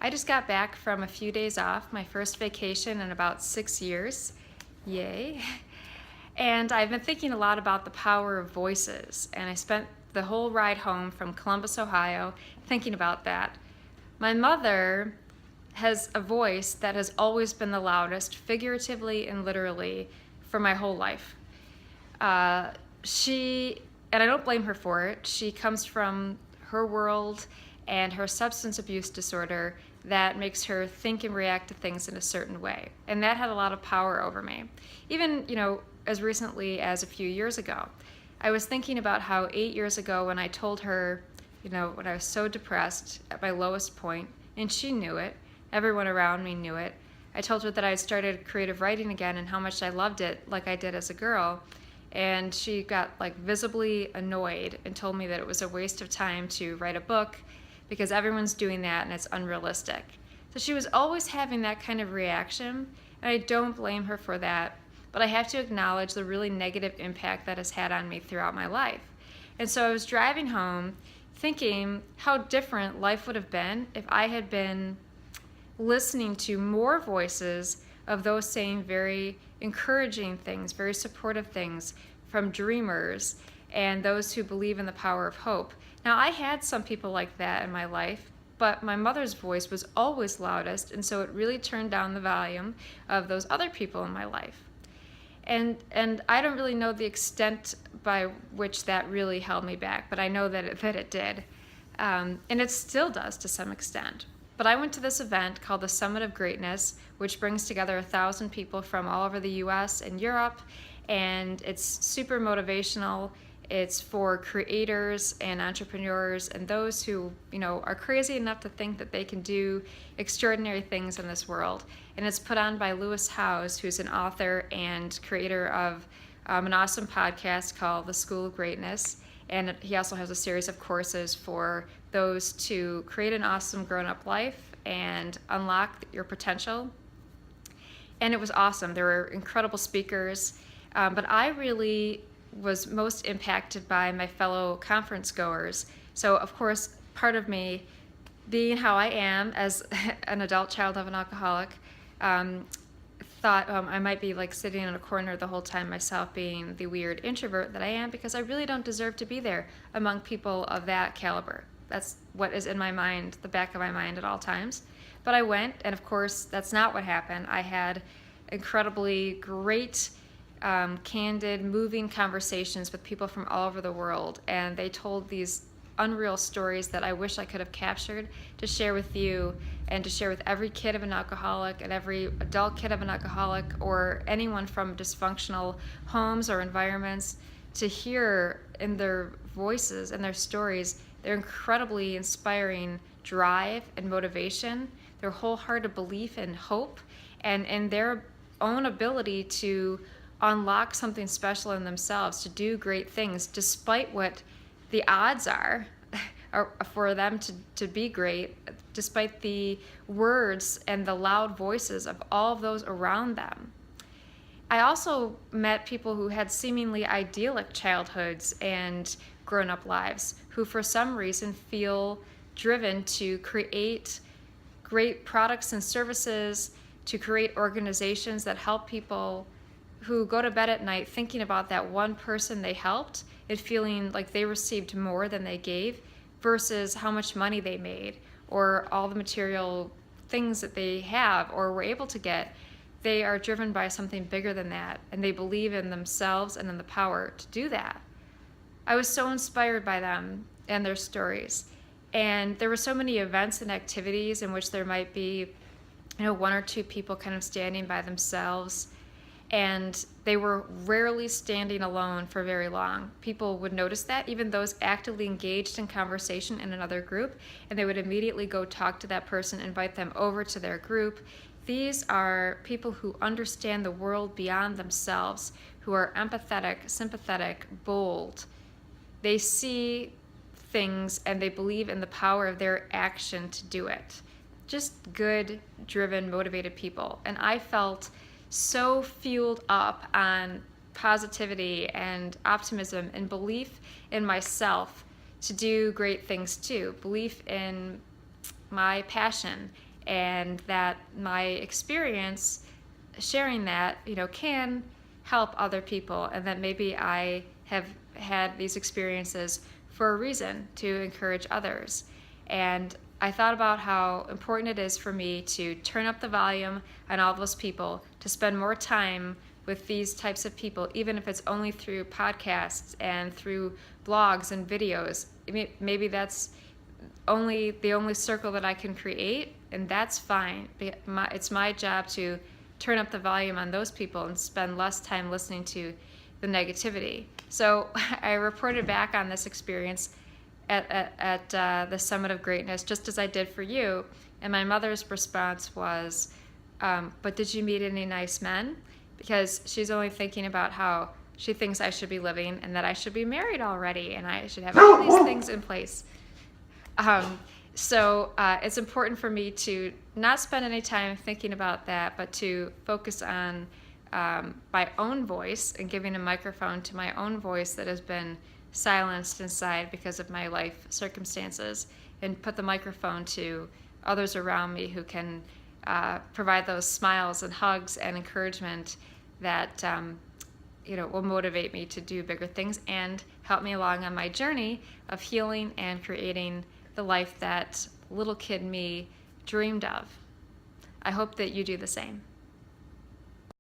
I just got back from a few days off, my first vacation in about 6 years. Yay. And I've been thinking a lot about the power of voices, and I spent the whole ride home from Columbus, Ohio, thinking about that. My mother has a voice that has always been the loudest, figuratively and literally, for my whole life. And I don't blame her for it, she comes from her world and her substance abuse disorder that makes her think and react to things in a certain way. And that had a lot of power over me. Even, as recently as a few years ago. I was thinking about how 8 years ago when I told her, when I was so depressed at my lowest point, and she knew it, everyone around me knew it, I told her that I had started creative writing again and how much I loved it like I did as a girl. And she got visibly annoyed and told me that it was a waste of time to write a book because everyone's doing that and it's unrealistic. So she was always having that kind of reaction, and I don't blame her for that, but I have to acknowledge the really negative impact that has had on me throughout my life. And so I was driving home thinking how different life would have been if I had been listening to more voices of those saying very encouraging things, very supportive things from dreamers and those who believe in the power of hope. Now, I had some people like that in my life, but my mother's voice was always loudest, and so it really turned down the volume of those other people in my life. And I don't really know the extent by which that really held me back, but I know that it did. And it still does to some extent. But I went to this event called the Summit of Greatness, which brings together 1,000 people from all over the US and Europe, and it's super motivational. It's for creators and entrepreneurs and those who, are crazy enough to think that they can do extraordinary things in this world. And it's put on by Lewis Howes, who's an author and creator of an awesome podcast called The School of Greatness. And he also has a series of courses for those to create an awesome grown-up life and unlock your potential. And it was awesome. There were incredible speakers, but I really was most impacted by my fellow conference goers. So of course, part of me, being how I am as an adult child of an alcoholic, thought I might be sitting in a corner the whole time myself, being the weird introvert that I am, because I really don't deserve to be there among people of that caliber. That's what is in my mind, the back of my mind at all times. But I went, and of course, that's not what happened. I had incredibly great, candid, moving conversations with people from all over the world, and they told these unreal stories that I wish I could have captured to share with you and to share with every kid of an alcoholic and every adult kid of an alcoholic or anyone from dysfunctional homes or environments, to hear in their voices and their stories their incredibly inspiring drive and motivation, their wholehearted belief and hope, and their own ability to unlock something special in themselves, to do great things despite what the odds are for them to be great, despite the words and the loud voices of all of those around them. I also met people who had seemingly idyllic childhoods and grown-up lives, who for some reason feel driven to create great products and services, to create organizations that help people, who go to bed at night thinking about that one person they helped and feeling like they received more than they gave versus how much money they made or all the material things that they have or were able to get. They are driven by something bigger than that, and they believe in themselves and in the power to do that. I was so inspired by them and their stories. And there were so many events and activities in which there might be, one or two people kind of standing by themselves, and they were rarely standing alone for very long. People would notice that, even those actively engaged in conversation in another group, and they would immediately go talk to that person, invite them over to their group. These are people who understand the world beyond themselves, who are empathetic, sympathetic, bold. They see things and they believe in the power of their action to do it. Just good, driven, motivated people. And I felt so fueled up on positivity and optimism and belief in myself to do great things too. Belief in my passion and that my experience sharing that, can help other people, and that maybe I have had these experiences for a reason, to encourage others. And I thought about how important it is for me to turn up the volume on all those people, to spend more time with these types of people, even if it's only through podcasts and through blogs and videos. Maybe that's the only circle that I can create, and that's fine. It's my job to turn up the volume on those people and spend less time listening to the negativity. So I reported back on this experience at the Summit of Greatness, just as I did for you. And my mother's response was, but did you meet any nice men? Because she's only thinking about how she thinks I should be living, and that I should be married already, and I should have all these things in place. So it's important for me to not spend any time thinking about that, but to focus on my own voice, and giving a microphone to my own voice that has been silenced inside because of my life circumstances, and put the microphone to others around me who can provide those smiles and hugs and encouragement that will motivate me to do bigger things and help me along on my journey of healing and creating the life that little kid me dreamed of. I hope that you do the same.